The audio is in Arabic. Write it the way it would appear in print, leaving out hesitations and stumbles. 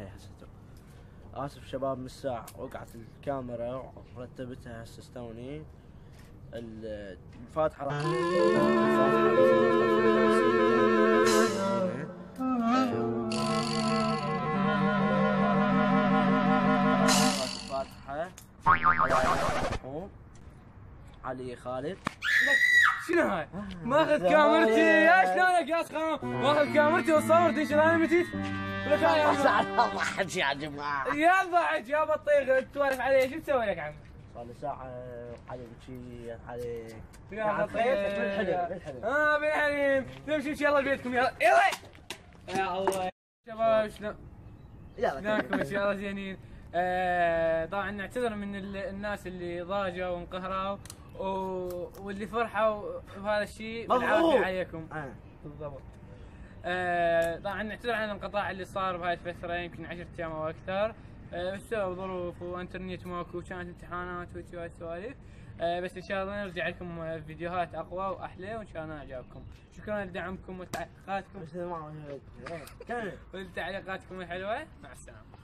اي حسيته. اسف شباب من الساعة، وقعت الكاميرا ورتبتها هسه استوني. الفاتحة راح الفاتحة علي خالد. شنو هاي؟ ماخذ كاميرتي يا شلونك يا سخام؟ ماخذ كاميرتي وصورتي شنو انا متيت؟ ولك الله حكي يا جماعة. يا ضحك يا بطيخ توالف علي شو تسوي لك عمي؟ صار لي ساعة علي بشي علي يا بطيخ بالحلم. بالحلم نمشي يلا لبيتكم يلا يا الله شباب شلون؟ شلونكم ان شاء الله زينين؟ طبعا نعتذر من الناس اللي ضاجوا وانقهروا واللي فرحوا بهذا الشيء بالعافيه عليكم. بالضبط. طبعا نعتذر عن الانقطاع اللي صار بهاي الفتره يمكن 10 ايام او اكثر بسبب ظروف وانترنت ماكو وكانت امتحانات وهاي السوالف. بس ان شاء الله نرجع لكم فيديوهات اقوى واحلى وان شاء الله اعجابكم. شكرا لدعمكم وتعليقاتكم الحلوه. مع السلامه.